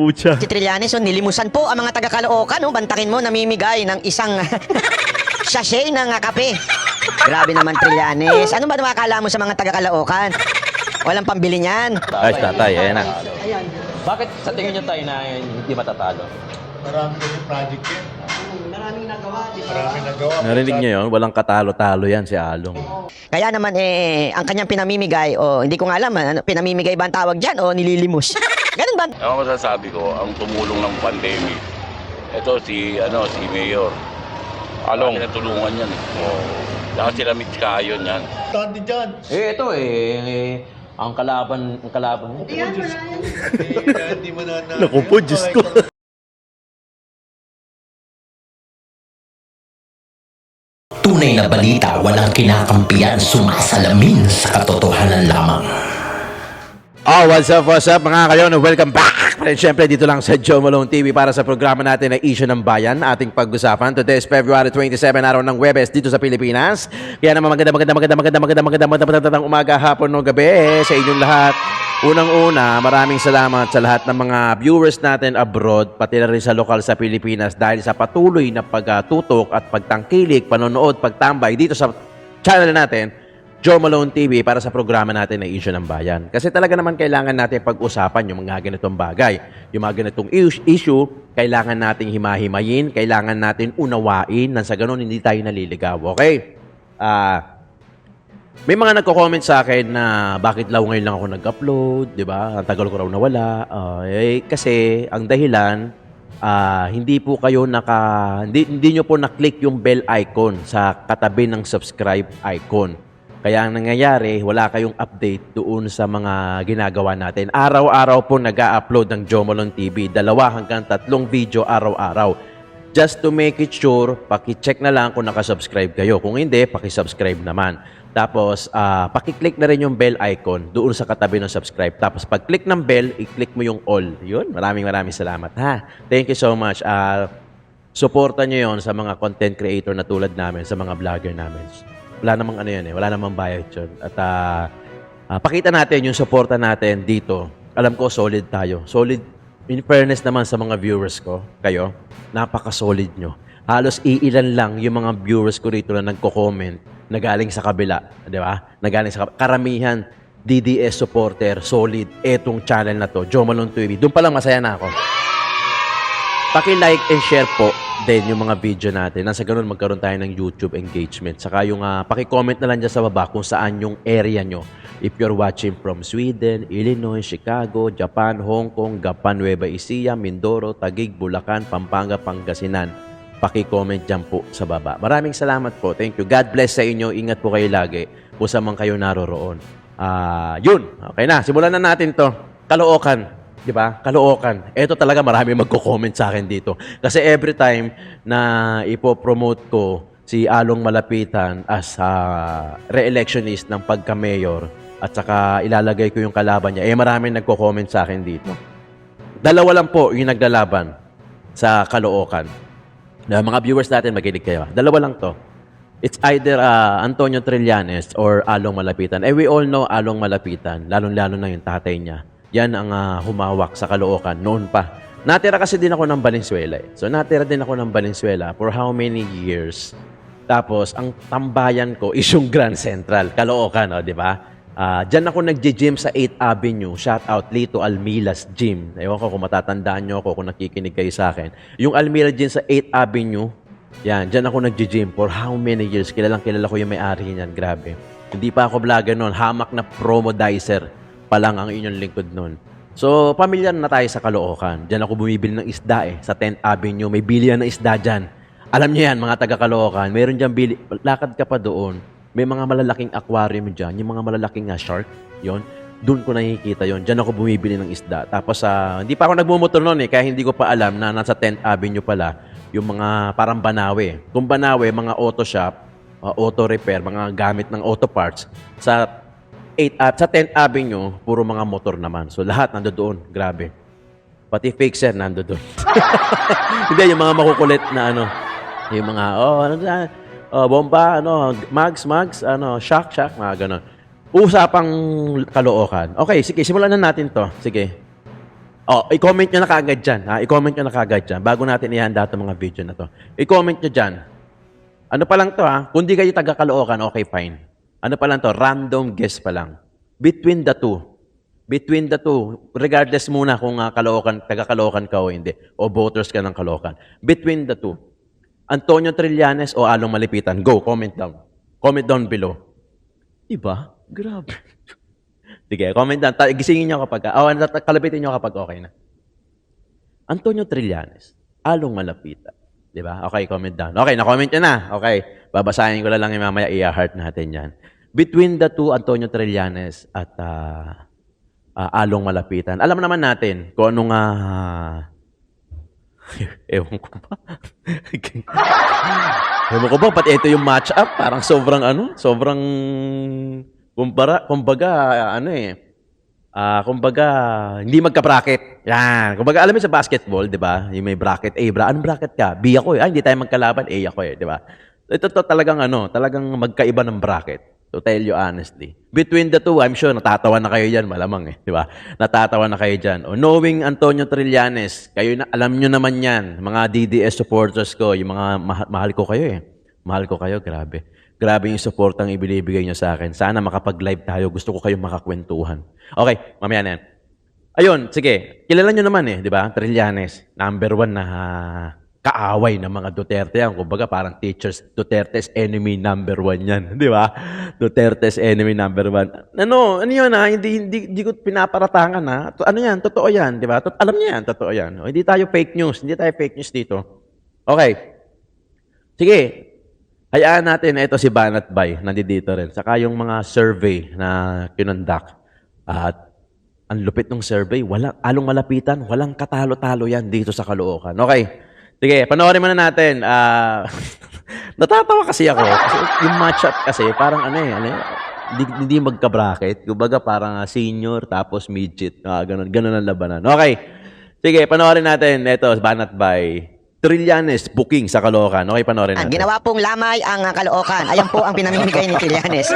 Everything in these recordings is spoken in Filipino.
Pucha. Si Trillanes, nilimusan po ang mga taga-Caloocan, bantakin mo, namimigay ng isang sachet ng kape. Grabe naman, Trillanes. Ano ba nakakala mo sa mga taga-Caloocan? Walang pambili niyan. Ay, tatay, ayan na. Bakit sa tingin nyo tayo na hindi matatalo? Marami kasi project yan. Maraming nagawa, di Maraming nagawa. Narinig niyo yun? Walang katalo-talo yan si Along. Kaya naman, ang kanyang pinamimigay, hindi ko nga alam, pinamimigay ba ang tawag dyan o nililimos? Ganun ba? Ang masasabi ko, ang tumulong ng pandemic, ito si Mayor. Along, natulungan yan eh. Saka sila Mitch Kayon yan. Tandi dyan. Ito ang kalaban mo. Hindi mo na Naku po, Diyos ko. Tunay na balita, walang kinakampiyan, sumasalamin sa katotohanan lamang. Oh, what's up mga kayon? Welcome back! And syempre dito lang sa Joe Malone TV para sa programa natin na Issue ng Bayan, ating pag-usapan. Today is February 27, araw ng Huwebes dito sa Pilipinas. Kaya naman magandang umaga, hapon o gabi sa inyong lahat. Unang-una, maraming salamat sa lahat ng mga viewers natin abroad, pati na rin sa lokal sa Pilipinas dahil sa patuloy na pagtutok at pagtangkilik, panonood, pagtambay dito sa channel natin, Joe Malone TV, para sa programa natin na Issue ng Bayan. Kasi talaga naman kailangan natin pag-usapan yung mga ganitong bagay. Yung mga ganitong issue, kailangan nating himahimayin, kailangan natin unawain, nang sa ganun hindi tayo naliligaw. Okay? May mga nagko-comment sa akin na bakit law ngayon lang ako nag-upload, di ba? Ang tagal ko raw nawala. Kasi ang dahilan, hindi po kayo hindi nyo po na-click yung bell icon sa katabi ng subscribe icon. Kaya ang nangyayari, wala kayong update doon sa mga ginagawa natin. Araw-araw po nag-a-upload ng Joe Malone TV. 2 hanggang 3 video araw-araw. Just to make it sure, paki-check na lang kung nakasubscribe kayo. Kung hindi, paki-subscribe naman. Tapos, paki-click na rin yung bell icon doon sa katabi ng subscribe. Tapos, pag-click ng bell, i-click mo yung all. Yun, maraming salamat. Ha? Thank you so much. Suportan nyo yun sa mga content creator na tulad namin, sa mga vlogger namin. Wala namang wala namang bayad yun. At pakita natin yung suporta natin dito. Alam ko, solid tayo. Solid, in fairness naman sa mga viewers ko, kayo, napaka-solid nyo. Halos iilan lang yung mga viewers ko rito na nagko-comment na galing sa kabila. Di ba? Na galing sa kabila. Karamihan, DDS supporter, solid. Etong channel na to, Joe Malone TV. Doon pa lang masaya na ako. Paki-like and share po din yung mga video natin. Nasa ganun magkaroon tayo ng YouTube engagement. Saka yung paki-comment na lang dyan sa baba kung saan yung area nyo. If you're watching from Sweden, Illinois, Chicago, Japan, Hong Kong, Gapan, Nueva Ecija, Mindoro, Taguig, Bulacan, Pampanga, Pangasinan, paki-comment dyan po sa baba. Maraming salamat po. Thank you. God bless sa inyo. Ingat po kayo lagi kung saan man kayo naroroon. Yun. Okay na. Simulan na natin to. Caloocan. Di ba? Caloocan. Ito talaga marami magko-comment sa akin dito. Kasi every time na ipopromote ko si Along Malapitan as re-electionist ng pagka-mayor at saka ilalagay ko yung kalaban niya, maraming nagko-comment sa akin dito. 2 lang po yung naglalaban sa Caloocan. Mga viewers natin, makinig kayo. 2 lang to. It's either Antonio Trillanes or Along Malapitan. We all know Along Malapitan, lalong-lalo na yung tatay niya. Yan ang humawak sa Caloocan noon pa. Natira kasi din ako ng Valenzuela. So natira din ako ng Valenzuela for how many years? Tapos ang tambayan ko is yung Grand Central, Caloocan, di ba? Diyan ako nagji-gym sa 8th Avenue. Shout out Lito Almilas Gym. Ewan ko kung matatandaan nyo ako kung nakikinig kayo sa akin. Yung Almira Gym sa 8th Avenue, yan, diyan ako nagji-gym for how many years? Kilala ko yung may-ari niyan. Grabe. Hindi pa ako vlogger noon. Hamak na promodizer pa lang ang inyong lingkod noon. So, pamilyar na tayo sa Caloocan. Diyan ako bumibili ng isda sa 10th Avenue. May bilihan ng isda dyan. Alam niyo yan, mga taga-Caloocan. Meron dyan lakad ka pa doon. May mga malalaking aquarium dyan. Yung mga malalaking shark. Yon. Doon ko nakikita yon. Diyan ako bumibili ng isda. Tapos, hindi pa ako nagmumotor noon kaya hindi ko pa alam na nasa 10th Avenue pala yung mga parang Banawe. Kung Banawe, mga auto shop, auto repair, mga gamit ng auto parts. Sa 10th Avenue, puro mga motor naman. So, lahat nandoon. Grabe. Pati fixer nandoon. Hindi, yung mga makukulit na yung mga, bomba, mags, shock, mga ganon. Usapang Caloocan. Okay, sige, simulan na natin to. Sige. I-comment nyo na kagad dyan. Ha? I-comment nyo na kagad dyan. Bago natin ihanda itong mga video na to. I-comment nyo dyan. Ano pa lang to ha? Kung di kayo taga-Caloocan, okay, fine. Ano pa lang to? Random guess pa lang. Between the two. Between the two. Regardless muna kung taga-Caloocan ka o hindi. O voters ka ng Caloocan. Between the two. Antonio Trillanes o Along Malipitan? Go, comment down. Comment down below. Diba? Grabe. Sige, comment down. Gisingin nyo kapag, kalabitin nyo kapag okay na. Antonio Trillanes, Along Malapitan. Diba? Okay, comment down. Okay, na-comment nyo na. Okay, babasahin ko lang yung mamaya, i-heart natin yan. Between the two, Antonio Trillanes at Along Malapitan. Alam naman natin kung anong ewan ko ba? Ewan ko ba? Pati ito yung match-up. Parang sobrang kumbaga, hindi magka-bracket. Yan. Kumbaga, alam mo sa basketball, di ba? Yung may bracket A. Anong bracket ka? B ako eh. Hindi tayo magkalaban. A ako eh. Di ba? Ito talagang magkaiba ng bracket. To tell you honestly. Between the two, I'm sure natatawa na kayo dyan. Malamang eh. Di ba? Natatawa na kayo dyan. Knowing Antonio Trillanes, kayo na, alam nyo naman yan. Mga DDS supporters ko, yung mga mahal ko kayo eh. Mahal ko kayo, grabe. Grabe yung supportang ibinibigay nyo sa akin. Sana makapag-live tayo. Gusto ko kayong makakwentuhan. Okay, mamaya na yan. Ayun, sige. Kilala nyo naman eh, di ba? Trillanes, number 1 na kaaway ng mga Duterte yan. Kumbaga parang teachers, Duterte's enemy number 1 yan. Di ba? Duterte's enemy number 1. Ano yun ha? Hindi ko pinaparatangan ha? Ano yan? Totoo yan, di ba? Alam niya yan, totoo yan. O, hindi tayo fake news. Hindi tayo fake news dito. Okay. Sige. Hayaan natin, ito si Banat Bay, nandito rin. Saka yung mga survey na kinonduct. At ang lupit ng survey, Along Malapitan, walang katalo-talo yan dito sa Caloocan. Okay. Sige, panoorin muna natin. Natatawa kasi ako. Kasi yung matchup kasi, parang hindi magka-bracket. Kumbaga parang senior, tapos midget. Ganun ang labanan. Okay. Sige, panoorin natin. Ito, Banat Bay. Trillanes booking sa Caloocan. Okay, panoorin natin. Ginawa pong lamay ang Caloocan. Ayan po ang pinamimigay ni Trillanes.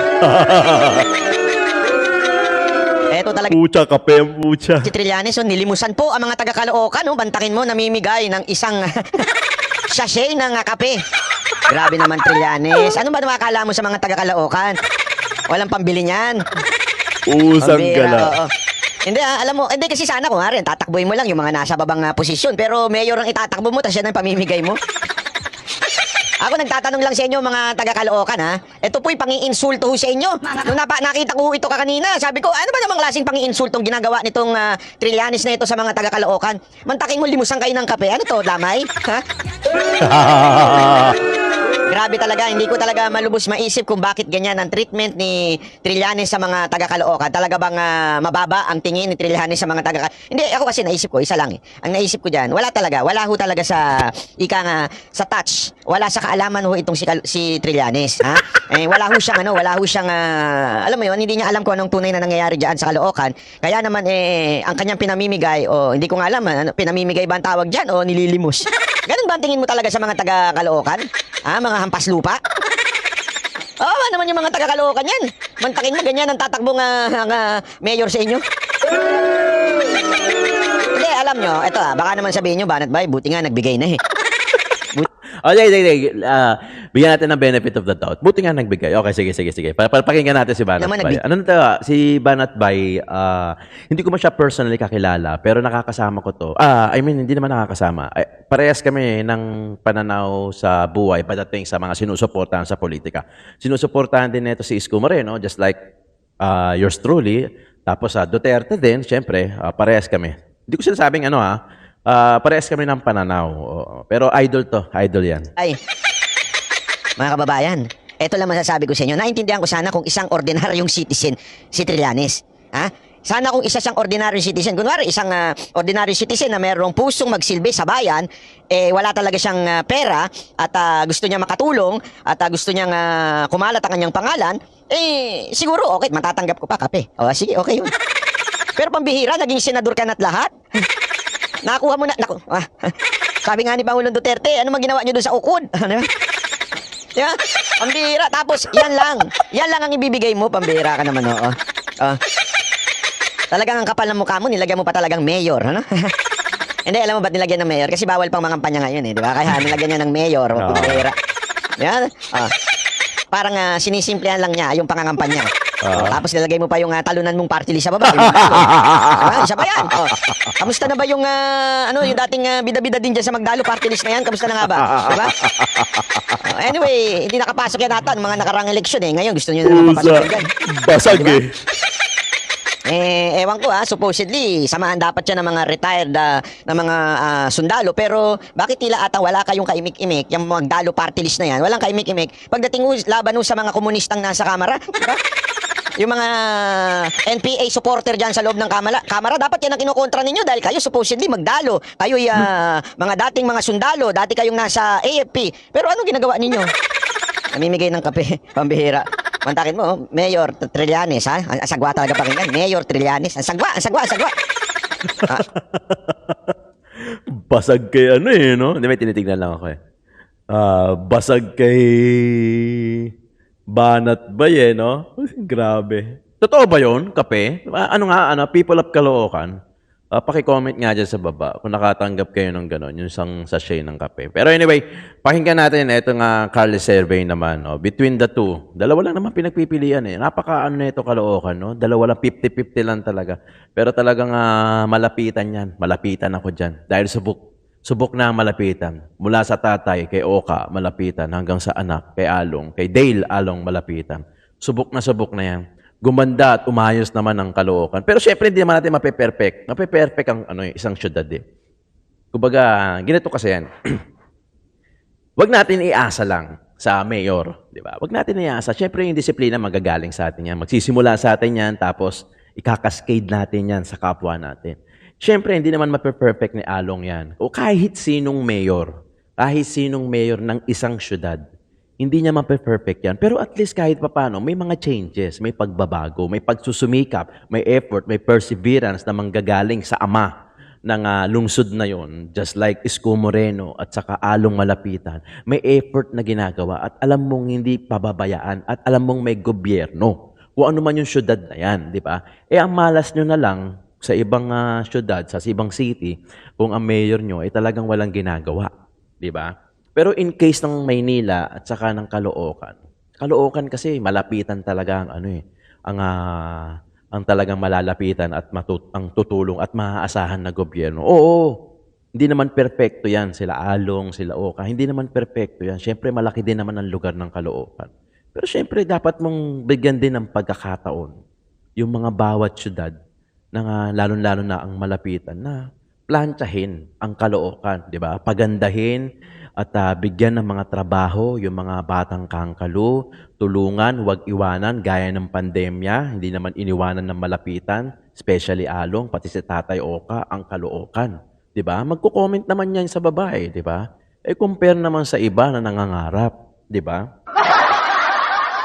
Eto talaga. Pucha, kape ang pucha. Si Trillanes, nilimusan po ang mga taga-Caloocan. Bantakin mo, namimigay ng isang sachet ng kape. Grabe naman, Trillanes. Ano ba nakakala mo sa mga taga-Caloocan? Walang pambili niyan. Usang Pambira, gala. oo. Hindi alam mo, hindi kasi sana kung nga rin, tatakbuhin mo lang yung mga nasa babang posisyon. Pero mayor ang itatakbo mo, tapos yan ang pamimigay mo. Ako nagtatanong lang sa inyo mga taga-Caloocan ha. Ito po'y pang-iinsulto ho sa inyo. Nung nakita ko ito kanina, sabi ko, ano ba namang klaseng pang-iinsultong ginagawa nitong Trillanes na ito sa mga taga-Caloocan? Mantaking mo limusan kayo ng kape. Ano to, damay? Ha? Grabe talaga, hindi ko talaga malubos maisip kung bakit ganyan ang treatment ni Trillanes sa mga taga-Caloocan. Talaga bang mababa ang tingin ni Trillanes sa mga taga-Caloocan? Hindi, ako kasi naisip ko, isa lang eh. Ang naisip ko dyan, wala ho talaga sa, sa touch. Wala sa kaalaman ho itong si Trillanes. Ha? Wala ho siyang, alam mo yun, hindi niya alam kung anong tunay na nangyayari dyan sa Caloocan. Kaya naman, ang kanyang pinamimigay, hindi ko nga alam, pinamimigay ba ang tawag dyan o nililimos? Ganun ba ang tingin mo talaga sa mga taga-Caloocan? Mga hampas lupa? Oo, naman yung mga taga-Caloocan yan. Mantakin mo ganyan ang tatakbong mayor sa inyo. Hindi, alam nyo, eto baka naman sabihin nyo, Banat Bay, buti nga nagbigay na eh. Okay. Bigyan natin ng benefit of the doubt. Buti nga nagbigay. Okay, sige. Pakinggan natin si Banat Bay. Ano na to? Si Banat Bay, hindi ko siya personally kakilala, pero nakakasama ko to. Hindi naman nakakasama. Parehas kami ng pananaw sa buhay pagdating sa mga sinusuportahan sa politika. Sinusuportahan din nito si Isko Moreno, just like yours truly. Tapos Duterte din, syempre, parehas kami. Hindi ko sinasabing parehas kami ng pananaw. Pero idol yan. Ay, mga kababayan, eto lang masasabi ko sa inyo. Naintindihan ko sana kung isang ordinaryong citizen si Trillanes. Ha? Sana kung isa siyang ordinary citizen, kunwari isang ordinary citizen na mayroong pusong magsilbi sa bayan, wala talaga siyang pera at gusto niya makatulong at gusto niyang kumalat ang kanyang pangalan, siguro okay, matatanggap ko pa kape. Sige, okay yun. Pero pambihira, naging senador ka na't lahat. Nakuha mo na, sabi nga ni Pangulong Duterte, ano maginawa niyo doon sa ukod? Yeah, pambihira, tapos yan lang ang ibibigay mo, pambihira ka naman, oo. Talagang ang kapal ng mukha mo, nilagyan mo pa talagang mayor, ano? Hindi, alam mo ba't nilagyan ng mayor? Kasi bawal pang mangampanya ngayon, di ba? Kaya nilagyan niya ng mayor, pera. Yan. Parang sinisimplihan lang niya yung pangangampanya. Tapos nilagay mo pa yung talunan mong party list sa baba. Isa pa yan. Kamusta na ba yung yung dating bida-bida din dyan sa Magdalo party list na yan? Kamusta na nga ba? Diba? Anyway, hindi nakapasok yan ata ng mga nakarang eleksyon eh. Ngayon gusto niyo na naman papasok yan. Basag Diba? eh. Ewan ko supposedly, samahan dapat siya ng mga retired na mga sundalo. Pero bakit tila ata wala kayong kaimik-imik, yung Magdalo party list na yan, walang kaimik-imik. Pagdating laban sa mga komunistang nasa kamara, diba? Yung mga NPA supporter dyan sa loob ng kamara, dapat yan ang kinukontra ninyo dahil kayo supposedly Magdalo. Kayo mga dating mga sundalo, dati kayong nasa AFP. Pero ano ginagawa ninyo? Namimigay ng kape, pambihira. Mantakin mo, Mayor Trillanes, ha? Ang sagwa talaga pakinggan. Mayor Trillanes. Ang sagwa. Basag kay no? Hindi, may tinitignan lang ako eh. Basag kay Banat Bay no? Grabe. Totoo ba yun, kape? People of Caloocan? Paki-comment nga dyan sa baba kung nakatanggap kayo ng gano'n, yung isang sachet ng kape. Pero anyway, pakinggan natin itong Carly survey naman. Between the two, dalawa lang naman pinagpipilian eh. Napaka-ano na ito Caloocan, no? Dalawa lang, 50-50 lang talaga. Pero talagang malapitan yan. Malapitan ako dyan. Dahil subok na ang malapitan. Mula sa tatay, kay Oka, malapitan. Hanggang sa anak, kay Along, kay Dale Along, malapitan. Subok na yan. Gumanda at umayos naman ang Caloocan. Pero syempre, hindi naman natin mape-perfect. Mape-perfect ang isang syudad eh. Kumbaga, ganito kasi yan. Huwag natin iasa lang sa mayor. Di ba? Huwag natin iasa. Syempre, yung disiplina magagaling sa atin yan. Magsisimula sa atin yan, tapos ikakaskade natin yan sa kapwa natin. Syempre, hindi naman mape-perfect ni Along yan. O kahit sinong mayor ng isang syudad, hindi niya mape-perfect yan. Pero at least kahit papano, may mga changes, may pagbabago, may pagsusumikap, may effort, may perseverance na manggagaling sa ama ng lungsod na yon. Just like Isko Moreno at saka Along Malapitan. May effort na ginagawa at alam mong hindi pababayaan at alam mong may gobyerno. Kung ano man yung syudad na yan, di ba? Ang malas nyo na lang sa ibang syudad, sa ibang city, kung ang mayor nyo ay talagang walang ginagawa. Di ba? Pero in case ng Maynila at saka ng Caloocan kasi malapitan talaga ang talagang malalapitan at ang tutulong at maaasahan na gobyerno. Oo, hindi naman perpekto yan. Sila Along, sila Oka. Hindi naman perpekto yan. Siyempre, malaki din naman ang lugar ng Caloocan. Pero siyempre, dapat mong bigyan din ng pagkakataon yung mga bawat syudad na lalo-lalo na ang malapitan na plantsahin ang Caloocan, di ba? Pagandahin at bigyan ng mga trabaho yung mga batang kangkalo, tulungan, huwag iwanan, gaya ng pandemya, hindi naman iniwanan ng malapitan, especially Along, pati si Tatay Oka, ang Caloocan. Di ba? Magko-comment naman yan sa babae, di ba? Compare naman sa iba na nangangarap, di ba?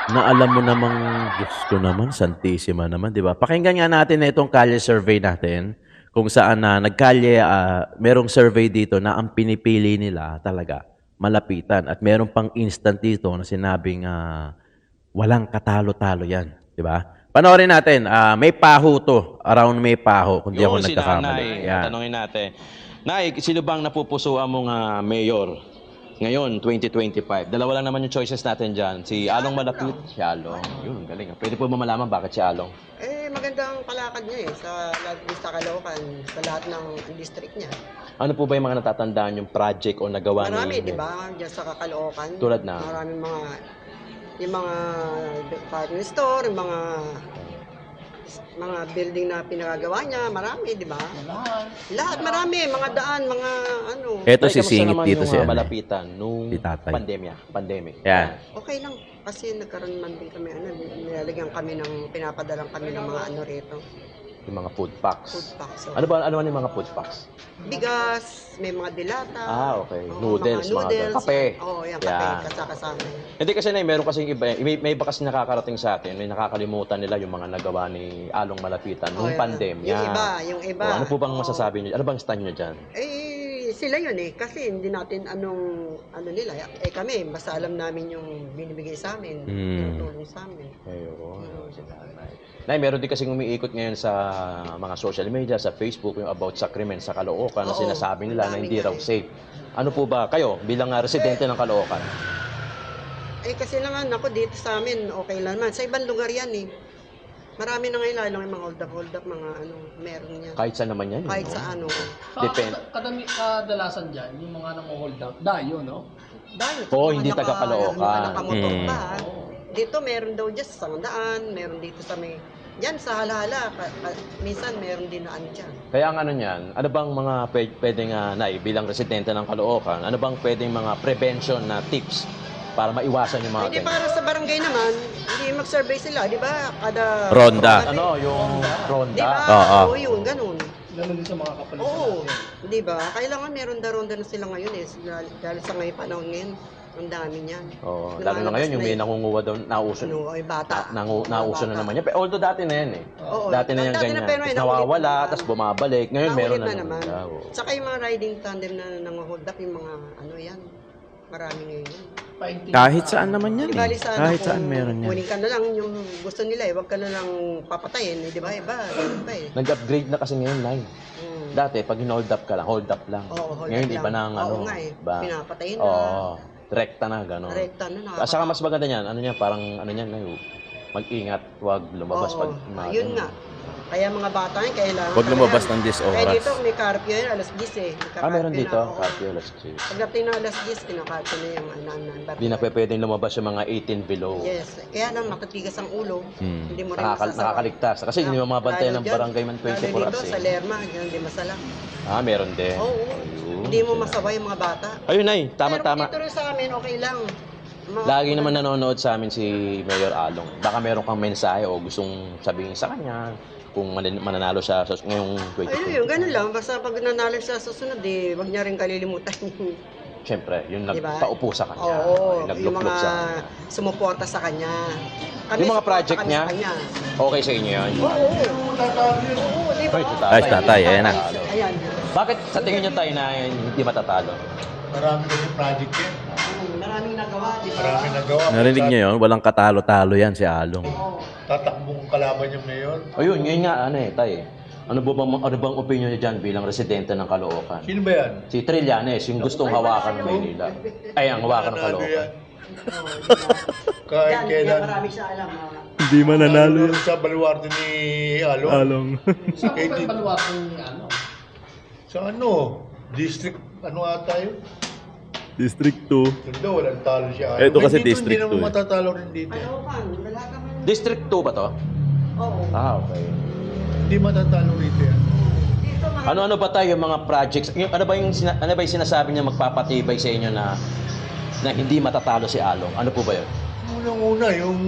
Na alam mo namang, Diyos ko naman, Santissima naman, di ba? Pakinggan nga natin na itong kalye survey natin, kung saan nagkalye, merong survey dito na ang pinipili nila talaga malapitan. At merong pang instant dito na sinabing walang katalo-talo yan. Di ba? Panoorin natin. May paho to. Around may paho. Kung di ako nagkakamali. Nay, tanongin natin. Nay, sino bang napupusuan mong mayor ngayon, 2025? Dalawa lang naman yung choices natin dyan. Si Along Malapit, si Along. Yun, galing. Pwede po ba malaman bakit si Along? Magandang palakad niya sa Caloocan, sa lahat ng district niya. Ano po ba yung mga natatandaan yung project o nagawa Marami, di ba? Diyan sa Caloocan. Tulad na? Maraming yung mga department store, yung mga building na pinagagawa niya, marami, di ba? Lahat, marami. Mga daan, mga ano. Eto Nay, si kamusta Singit naman dito yung siya. malapitan nung Si Tatay. pandemic. Yan. Okay lang. Kasi nagkaroon man din kami, nilalagyan kami pinapadalang kami ng mga ano rito. Yung mga food packs. Food packs. So, Ano yung mga food packs? bigas, may mga dilata. Okay. Oo, Noodles, mga noodles. kape. Oo, yan, Yan. kape. Kasama. Hindi kasi meron kasing iba, may iba kasi nakakarating sa atin, may nakakalimutan nila yung mga nagawa ni Along Malapitan nung pandemya. Yung iba. Ano po bang Oo. masasabi niyo? Ano bang stand niyo dyan? sila yun eh. Kasi hindi natin ano nila. Eh kami, basta alam namin yung binibigay sa amin. Tinutulong sa amin. Ayun. Nay, meron din kasing umiikot ngayon sa mga social media, sa Facebook, yung about sa krimen sa Caloocan na Oo, sinasabi nila na ang hindi dami raw nga eh. safe. Ano po ba, kayo, bilang residente ng Caloocan? Eh kasi naman ako dito sa amin, okay lang naman. Sa ibang lugar yan eh. Marami na ngayon lalong yung mga hold up, mga ano, meron yan. Kahit saan naman yan. Kahit no? sa ano. Depend. Kadalasan dyan, yung mga nang-hold up, dayo, no? Dahil Oo, hindi taga Caloocan. nakamotor pa. Dito meron daw dyan sa Sangdaan, meron dito sa may... Yan sa Halhala, minsan meron din na ano dyan. Kaya ang ano niyan, ano bang mga pwedeng, Nay, bilang residente ng Caloocan, ano bang pwedeng mga prevention na tips para maiwasan yung mga Hindi ganyan? para sa barangay naman, hindi mag-survey sila, di ba? Kada... Ronda. Ano, yung Di ronda? ba? Oo. Oo, yun, ganun. Ganun din sa mga kapalit. Oo, di ba? Kailangan meron ronda na sila ngayon eh. Dahil sa ngayon panahon ngayon, ang dami niyan. Oo, lalo na ngayon, yung may nangunguha daw, nauso. Ano, ay bata. Nauso na Bata. naman yan. Pero although dati na yan eh. Oo, Dati na yan dati na, ganyan. pero Tapos naulit nawawala, na. tapos bumabalik. Ngayon meron Naulit na naman. daw. Saka yung mga riding tandem na nang-hold up, yung mga ano yan. Marami ngayon yan. Kahit saan naman yan Di eh. bali sana Kahit kung saan meron yan. kunin ka na lang yung gusto nila eh. Huwag ka na lang papatayin. Eh, di ba? Iba. Ganun pa eh. Nag-upgrade na kasi ngayon, Nay. Hmm. Dati, pag hold up ka lang, hold up lang. Oo, hold Ngayon, up iba lang. na ang ano. Oo nga eh. Ba? Pinapatay na. Oo. Rekta na, gano'n. Rekta na. At saka mas maganda niyan, ano niyan, parang ano niyan, Nay, mag-ingat, huwag lumabas Oo, pag umaga. yun nga. Kaya mga bata ngayon, kailangan... Huwag lumabas kaya- ng 10 Kaya oras. dito, may curfew yun, alas 10 eh. Meron dito, Oo. curfew, alas 6. Pagdating ng alas 10, kinakarto na yung ano. Hindi na pwedeng lumabas yung mga 18 below. Yes. Kaya lang, matatigas ang ulo. Hindi mo rin Nakakaligtas. Kasi hindi mo mabantayan ng barangay man 24 Lalo hours dito, sa eh. Lerma, dyan di masala. Meron din. Oo. Ayun. Hindi mo masaway yung mga bata. Ayun, Nay, Pero tama-tama. dito rin sa amin, okay lang. Lagi naman nanonood sa amin si Mayor Along. Baka meron kang mensahe o gustong sabihin sa kanya kung mananalo siya sa ngayong Ayun, 2020. ganun lang. Basta pag nanalo siya sa susunod, wag niya rin kalilimutan yung... Siyempre, yung Diba? nagpaupo sa kanya. Oo, yung naglukluk mga sa kanya. sumuporta sa kanya. Kami, Yung mga suporta project kami niya? sa kanya. Okay sa inyo yan? Oo, di ba? Ay, Ay, tatay, ayan na. Ayan. Bakit sa tingin niyo tayo na hindi matatalo? Marami kasi project yan. Maraming nagawa, di ba? Marami nagawa. Narinig niyo yun? Walang katalo-talo yan si Along. Tatakbong kalaban yung mayor. Ayun, yun nga, tay. Ano bang opinion niyo dyan bilang residente ng Caloocan? Sino ba yan? Si Trillanes, yung gustong hawakan ng Maynila. Ay, ang hawakan ng Mananalo Caloocan. yan. Kahit Yan, kailan. marami siya alam. Hindi Mananalo sa baluarte ni Along. Saan Kahit ko di- baluwat yung ano? Sa ano? District, ano ata yun? District 2. Hindi, walang talo siya. Eto kasi Dito, District Hindi naman 2 eh. matatalo rin dito. Ano pa? Wala ka man. District 2 ba to? Oo. Okay. Hindi matatalo rito yan. Dito, mga... Ano ba tayo yung mga projects? Ano ba yung sinasabi niya magpapatibay sa inyo na hindi matatalo si Along? Ano po ba 'yon? Unang-una, yung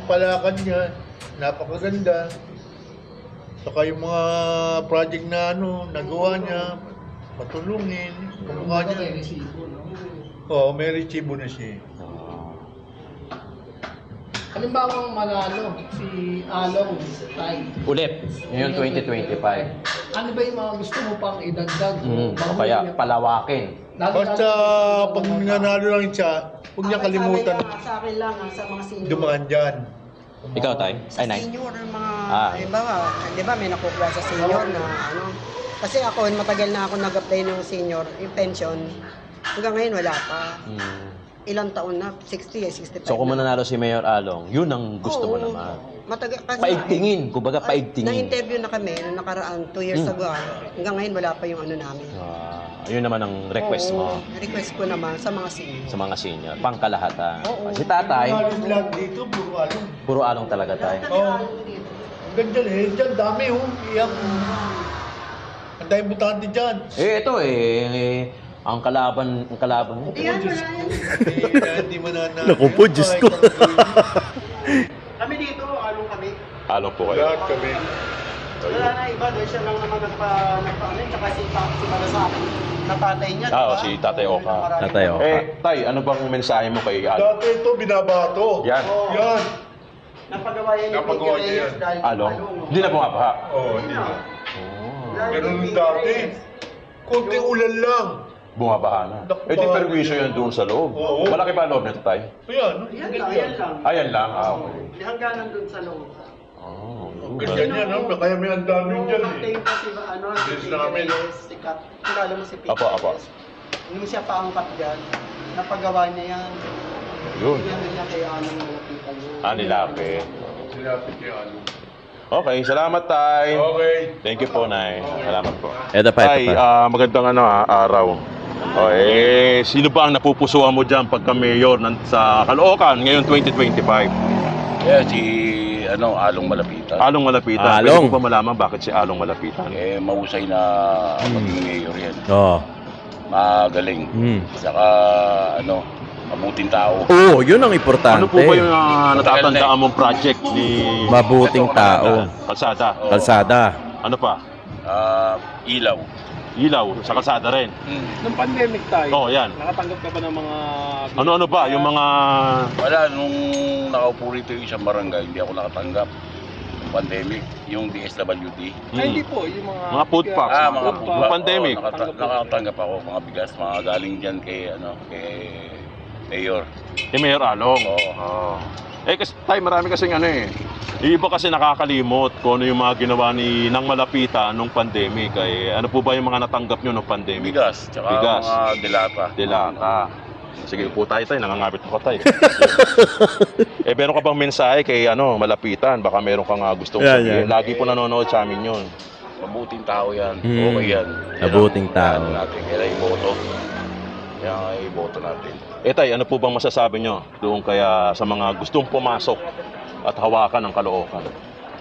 palakad niya, napakaganda. Saka yung mga project na nagawa niya, patulungin. Kamukha niya. May resibo, no? Oo, may resibo na siya. Halimbawa manalo si Along, tay. Ulit, ngayon 2025. Ano ba yung mga gusto mo pang idagdag? O kaya palawakin. Basta pag nanalo lang siya, huwag niya kalimutan Sa akin lang, sa mga senior. dumaan dyan. Ikaw, tay? Sa Ay, nay. senior, yung mga, Ah. halimbawa, di ba may nakukuha sa senior na ano. Kasi ako, matagal na ako nag-apply ng senior, yung pension. Hanggang ngayon, wala pa. Ilang taon na? 60, 65 So kung na. mananalo si Mayor Along, yun ang gusto mo Oo. naman. Matagal kasi. Paigtingin, kumbaga paigtingin. Na-interview na kami nung nakaraan, 2 years ago. Hanggang ngayon, wala pa yung ano namin. Yun naman ang request Oo, mo request ko naman sa mga senior. sa mga senior. Pangkalahatan. Oo. Si tatay, Halos lahat dito, puro along. puro Along talaga tayo. Oo. Ganda eh, dyan dami iyak. Ang dahil butante dyan. Ito ang kalaban mo. Yan, wala yan. Hindi mo na Naku po, Diyos ko. Kami dito, along kami. Along po kayo. Lahat kami. Wala na iba, dahil siya lang naman nagpa-ano, tsaka si Malasaki, na tatay niya, Oo, si Tatay Oka. Tatay Oka. Tay, ano bang mensahe mo kay Along? Dati ito, binabato. Yan. Yan. Napagawa yan ni Napagawa Miguel niya Reyes yan. dahil Along? no? Hindi na bumabaha. Oo, hindi na. Dahil Ganun ni Miguel dati. Reyes. Kunting ulan lang. Bumabaha na. Naku, Eh, di baha. perwisyo yan doon sa loob. Oo. Malaki ba loob nito, tay? Ayan, Yan lang, yan lang. Ayan lang. Ah, okay. Hangganan dun sa loob. Oh, Ang ganyan yan, no? Kaya may ang daming dyan eh. Yung kasi ano, Yes, si namin. Reyes, si Kat. Kilala mo si Pete Apo, apo. Reyes? Nung siya paangkat dyan, napagawa niya yan. Yun. Yan niya kay Anong malapitan niya. Ah, nilapit. Silapit kay ano. Okay, salamat, tay. Okay. Thank you po, nay. Salamat po. Ito pa, Tay, ito pa. magandang araw. Sino ba ang napupusuan mo dyan pagka-mayor sa Caloocan ngayon 2025? Kaya si Along Malapitan. Along Malapitan. Along. Pwede ko pa malaman bakit si Along Malapitan? Mahusay na maging mayor yan. Oh. Magaling. Hmm. Saka mabuting tao. Oo, yun ang importante. Ano po ba yung natatandaan mong project ni Mabuting tao. Kalsada? Kalsada. Ano pa? Ilaw. Ilaw, sa kalsada rin. Nung pandemic tayo, Oo, yan. nakatanggap ka ba ng mga... Ano-ano ba? Yung mga... Wala, nung nakaupo rito yung isang barangay, hindi ako nakatanggap. Pandemic, yung DSWD. Ay, hindi po, yung mga... Mga food packs. Mga Nung food pandemic. nakatanggap ako, mga bigas, mga galing dyan kay Mayor. Si Mayor Along. Oo. Kasi tayo marami kasing yung iba kasi nakakalimot kung ano yung mga ginawa ni Nang Malapitan nung pandemic. Ano po ba yung mga natanggap nyo nung pandemic? Bigas, tsaka Bigas. mga delata. Delata. Sige po tayo, nangangabit ko tayo. Meron ka bang mensahe kay Malapitan? Baka meron kang gustong Yan, sabihin. yan. Lagi po nanonood sa amin yun. Mabuting tao yan. Hmm. Okay yan. Mabuting tao. Natin. Kailangan iboto. Kaya iboto natin. Tay, ano po bang masasabi nyo doon kaya sa mga gustong pumasok at hawakan ng Caloocan?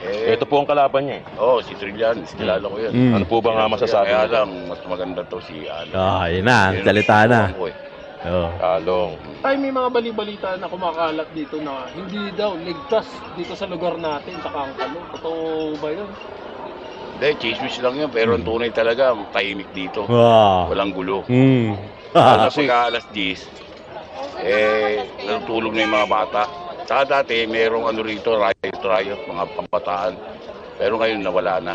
Ito po ang kalaban niya Si Trillanes, kilala ko yan. Mm. Ano po bang masasabi Kaya nyo? lang, mas maganda to si Along. Yun na. Salita na. Oh. Along. Tayo may mga bali-balita na kumakalat dito na hindi daw ligtas dito sa lugar natin sa Kangkalo. Totoo ba yun? Hindi, chismis lang yan. Pero ang tunay talaga, tahimik dito. Wow. Walang gulo. Hmm. Lalo pagka alas 10, natutulog na yung mga bata. Saka dati, merong rito, riot, mga pambataan. Pero ngayon, nawala na.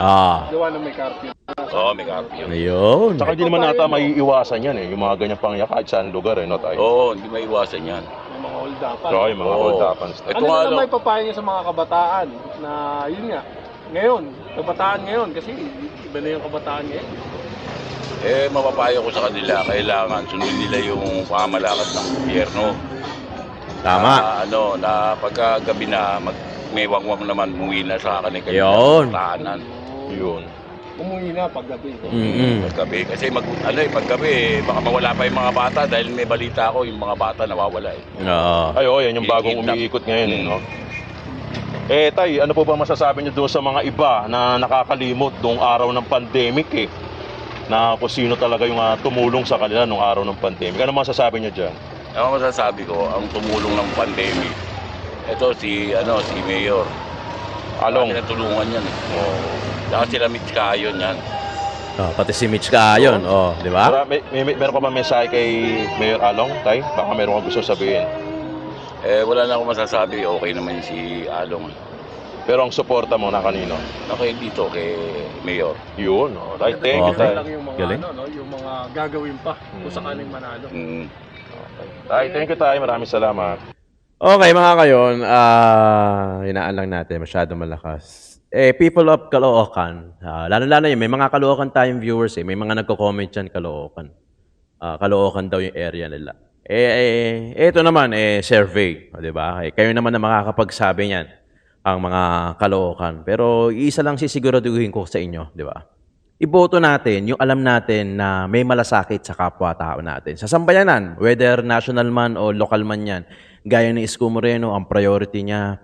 Gawa na may curfew. Oo, may curfew. Ayun. Tsaka hindi naman nata may iwasan yan yung mga ganyang pangyak kahit saan lugar no tayo? Oo, hindi may iwasan yan. May mga hold-upan. So, yung mga Oo. hold-upans. Ito Ano nga na lang. may papayo niyo sa mga kabataan na yun nga, ngayon, kabataan ngayon, kasi iba na yung kabataan ngayon. Mapapayo ko sa kanila, kailangan sundin nila yung pamamalakad ng gobyerno. Tama. Na pagka gabi na, may wangwang naman umuwi na sa kanilang Yun. tahanan. Yun. Umuwi na paggabi. Mm-mm. Paggabi. Kasi paggabi, baka mawala pa yung mga bata dahil may balita ako, yung mga bata nawawala Oo. Ay, yan yung bagong umiikot ngayon no? Tay, ano po ba masasabi niyo doon sa mga iba na nakakalimot noong araw ng pandemic na kung sino talaga yung tumulong sa kanila noong araw ng pandemic? Ano masasabi niyo dyan? Ang masasabi ko, ang tumulong ng pandemic, ito si Mayor. Along. Tinatulungan yan. Saka sila Mitch Kayon yan. Pati si Mitch Kaayon. Di ba? Meron ka ba mensahe kay Mayor Along, Tay? Baka meron kang gusto sabihin. Wala na akong masasabi, okay naman si Along. Pero ang suporta mo na kanino? Okay dito kay Mayor. Yun. Tay, thank you, Okay. Tay. Lang yung mga Galing. yung mga gagawin pa kung sakaling manalo. Tay, thank you, Tay. Maraming salamat. Okay, mga kayon, hinaan lang natin, masyado malakas. People of Caloocan, lalo-lalo yun, may mga Caloocan tayong viewers may mga nagko-comment dyan, Caloocan. Caloocan daw yung area nila. Ito naman, survey, di ba? Kayo naman na makakapagsabi niyan, ang mga Caloocan. Pero isa lang sisiguraduhin ko sa inyo, di ba? Iboto natin yung alam natin na may malasakit sa kapwa-tao natin. Sa sambayanan, whether national man o local man yan, gaya ni Isko Moreno, ang priority niya,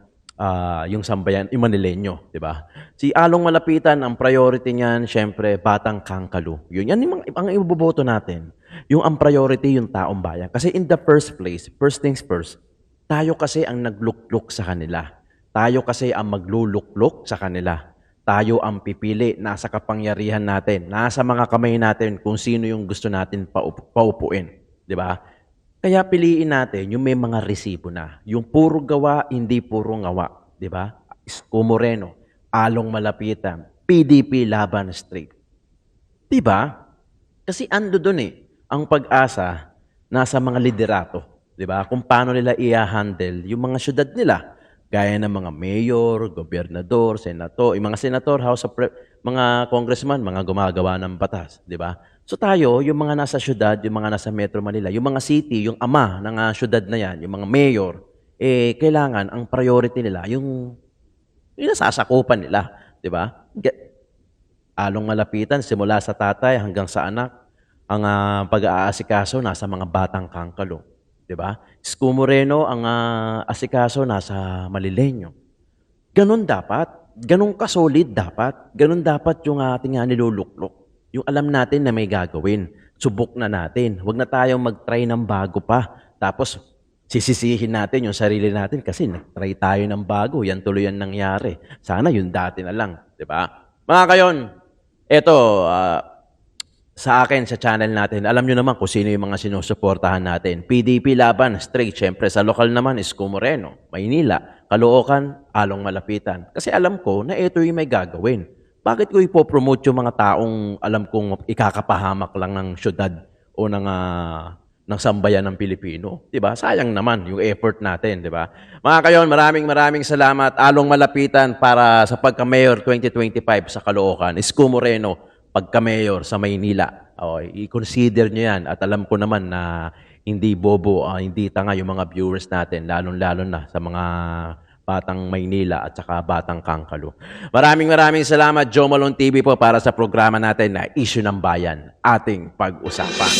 yung sambayan, yung Manileño, di ba? Si Along Malapitan, ang priority niyan, syempre, Batang Kangkalo. Yun, yan ang iboboto natin. Yung ang priority, yung taong bayan. Kasi in the first place, first things first, tayo kasi ang naglukluk sa kanila. Tayo kasi ang maglulukluk sa kanila. Tayo ang pipili, nasa kapangyarihan natin, nasa mga kamay natin kung sino yung gusto natin paupuin. Di ba? Kaya piliin natin yung may mga resibo na. Yung puro gawa, hindi puro ngawa. Di ba? Isko Moreno, Along Malapitan, PDP Laban Straight. Di ba? Kasi ando doon ang pag-asa nasa mga liderato, 'di ba? Kung paano nila i-handle yung mga syudad nila, gaya ng mga mayor, gobernador, senator, yung mga senator, mga congressman, mga gumagawa ng batas, 'di ba? So tayo, yung mga nasa syudad, yung mga nasa Metro Manila, yung mga city, yung ama ng syudad na yan, yung mga mayor, kailangan ang priority nila yung nasasakupan nila, 'di ba? Along malapitan simula sa tatay hanggang sa anak, ang pag-aasikaso nasa mga batang kangkalo, 'di ba? Isko Moreno ang asikaso nasa Malileño. Ganun dapat, ganun kasolid dapat, ganun dapat yung ating niluluklok. Yung alam natin na may gagawin, subok na natin. Huwag na tayong mag-try ng bago pa. Tapos sisisihin natin yung sarili natin kasi nag-try tayo ng bago, yan tuloy ang nangyari. Sana yung dati na lang, 'di ba? Mga kayon, eto, sa akin, sa channel natin, alam nyo naman kung sino yung mga sinusuportahan natin. PDP laban, straight. Siyempre, sa lokal naman, Isko Moreno, Maynila, Caloocan, Along Malapitan. Kasi alam ko na ito yung may gagawin. Bakit ko ipopromote yung mga taong alam kong ikakapahamak lang ng syudad o ng sambayan ng Pilipino? Diba? Sayang naman yung effort natin, diba? Mga kayon, maraming salamat. Along Malapitan para sa pagka-mayor 2025 sa Caloocan. Isko Moreno, pagka-mayor sa Maynila. I-consider nyo yan. At alam ko naman na hindi bobo, hindi tanga yung mga viewers natin, lalong-lalo na sa mga batang Maynila at saka batang Kangkalo. Maraming salamat, Joe Malone TV po, para sa programa natin na Issue ng Bayan, ating pag-usapan.